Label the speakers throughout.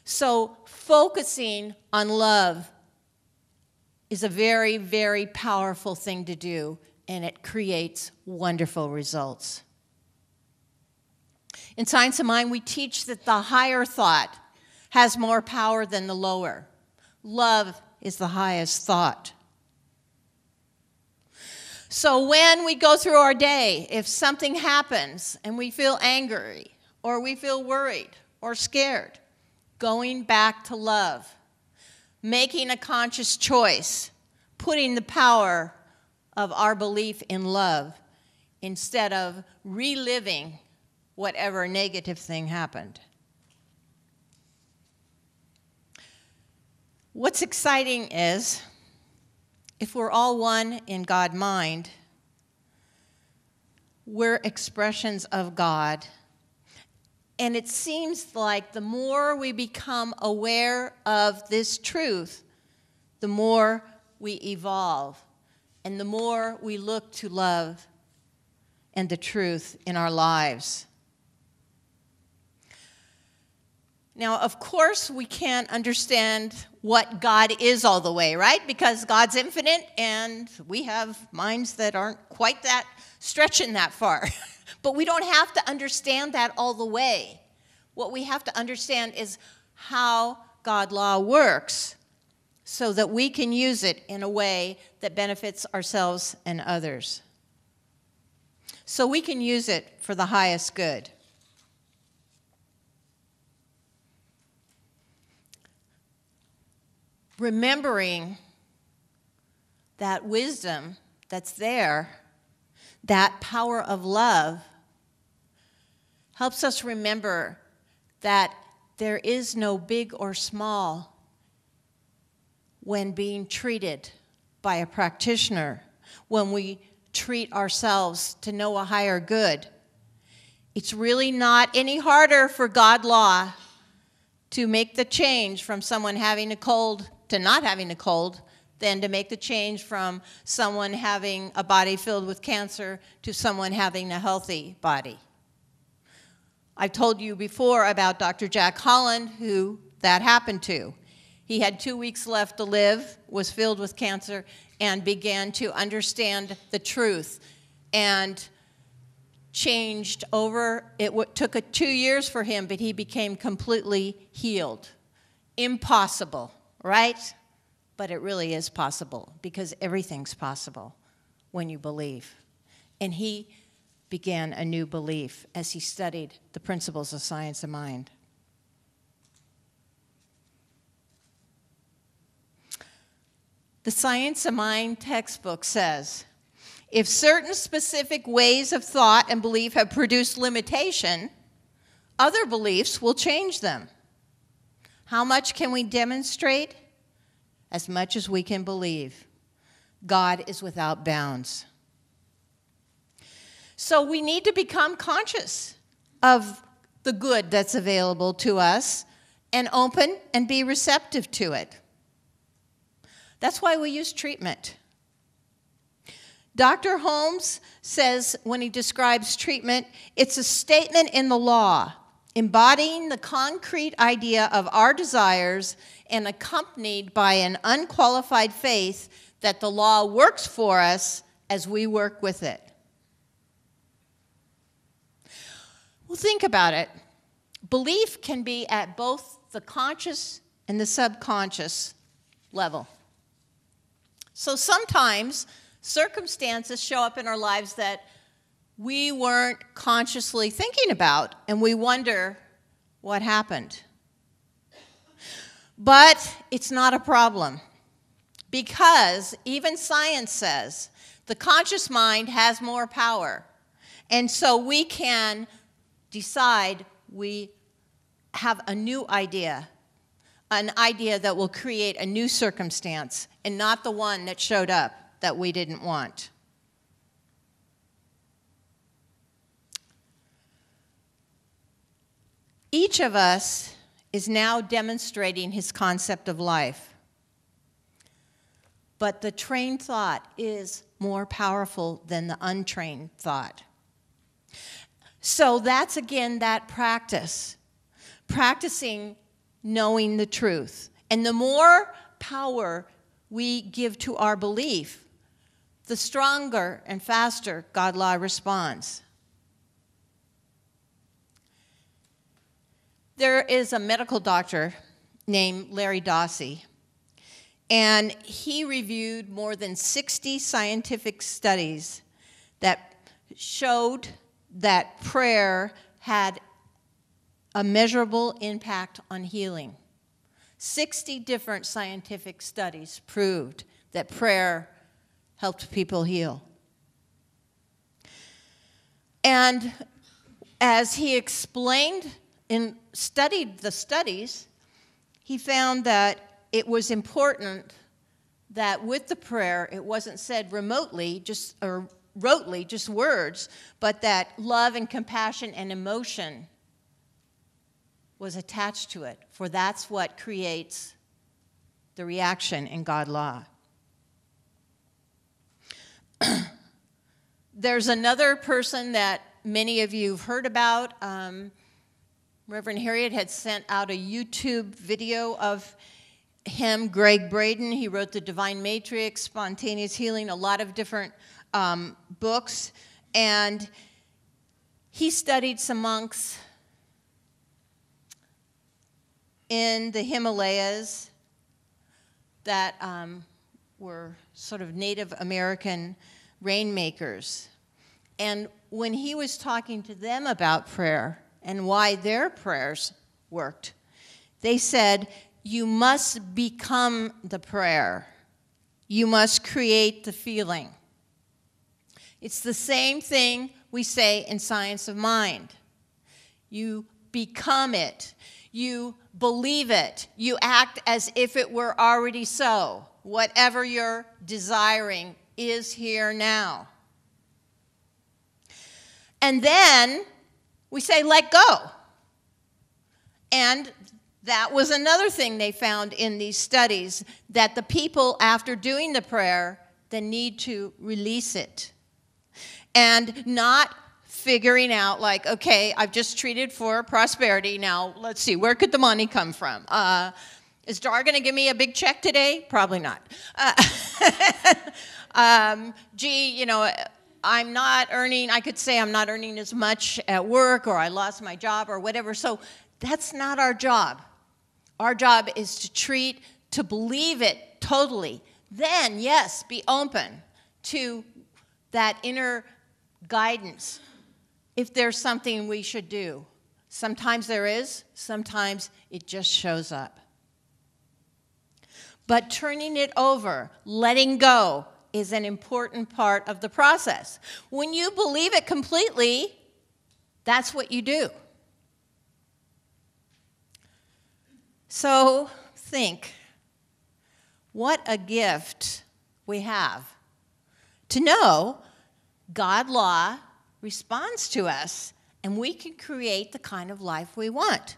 Speaker 1: So focusing on love is a very, very powerful thing to do, and it creates wonderful results. In Science of Mind, we teach that the higher thought has more power than the lower. Love is the highest thought. So when we go through our day, if something happens and we feel angry or we feel worried or scared, going back to love, making a conscious choice, putting the power of our belief in love instead of reliving whatever negative thing happened. What's exciting is, if we're all one in God mind, we're expressions of God. And it seems like the more we become aware of this truth, the more we evolve, and the more we look to love and the truth in our lives. Now, of course, we can't understand what God is all the way, right? Because God's infinite, and we have minds that aren't quite that stretching that far. But we don't have to understand that all the way. What we have to understand is how God law works so that we can use it in a way that benefits ourselves and others. So we can use it for the highest good. Remembering that wisdom that's there, that power of love, helps us remember that there is no big or small when being treated by a practitioner, when we treat ourselves to know a higher good. It's really not any harder for God law to make the change from someone having a cold to not having a cold than to make the change from someone having a body filled with cancer to someone having a healthy body. I've told you before about Dr. Jack Holland, who that happened to. He had 2 weeks left to live, was filled with cancer, and began to understand the truth and changed over. It took 2 years for him, but he became completely healed. Impossible, right? But it really is possible, because everything's possible when you believe. And he began a new belief as he studied the principles of Science of Mind. The Science of Mind textbook says, if certain specific ways of thought and belief have produced limitation, other beliefs will change them. How much can we demonstrate? As much as we can believe. God is without bounds. So we need to become conscious of the good that's available to us and open and be receptive to it. That's why we use treatment. Dr. Holmes says when he describes treatment, it's a statement in the law, embodying the concrete idea of our desires and accompanied by an unqualified faith that the law works for us as we work with it. Well, think about it. Belief can be at both the conscious and the subconscious level. So sometimes circumstances show up in our lives that we weren't consciously thinking about, and we wonder what happened. But it's not a problem, because even science says the conscious mind has more power. And so we can decide we have a new idea, an idea that will create a new circumstance and not the one that showed up that we didn't want. Each of us is now demonstrating his concept of life. But the trained thought is more powerful than the untrained thought. So that's, again, that practice. Practicing knowing the truth. And the more power we give to our belief, the stronger and faster God law responds. There is a medical doctor named Larry Dossey, and he reviewed more than 60 scientific studies that showed that prayer had a measurable impact on healing. 60 different scientific studies proved that prayer helped people heal. And as he explained and studied the studies, he found that it was important that with the prayer, it wasn't said rotely, just words, but that love and compassion and emotion was attached to it, for that's what creates the reaction in God law. There's another person that many of you have heard about. Reverend Harriet had sent out a YouTube video of him, Greg Braden. He wrote The Divine Matrix, Spontaneous Healing, a lot of different books. And he studied some monks in the Himalayas that were sort of Native American rainmakers. And when he was talking to them about prayer and why their prayers worked, they said, you must become the prayer. You must create the feeling. It's the same thing we say in Science of Mind. You become it. You believe it. You act as if it were already so. Whatever you're desiring is here now. And then we say, let go. And that was another thing they found in these studies, that the people, after doing the prayer, then need to release it. And not figuring out, like, okay, I've just treated for prosperity. Now, let's see, where could the money come from? Is Dar going to give me a big check today? Probably not. I'm not earning, I could say I'm not earning as much at work, or I lost my job, or whatever. So that's not our job. Our job is to treat, to believe it totally. Then, yes, be open to that inner guidance if there's something we should do. Sometimes there is, sometimes it just shows up. But turning it over, letting go, is an important part of the process. When you believe it completely, that's what you do. So think, what a gift we have to know God law responds to us, and we can create the kind of life we want.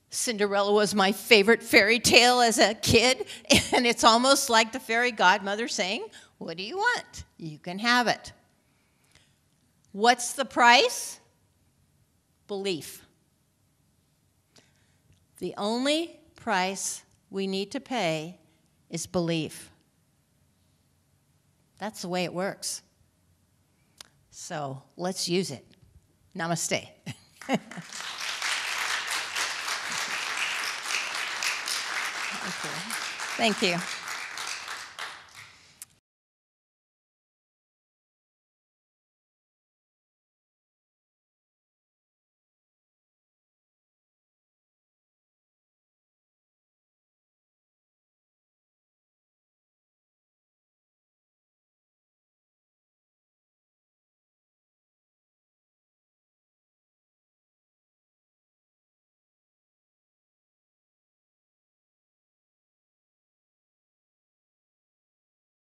Speaker 1: Cinderella was my favorite fairy tale as a kid, and it's almost like the fairy godmother saying, what do you want? You can have it. What's the price? Belief. The only price we need to pay is belief. That's the way it works. So let's use it. Namaste. Thank you.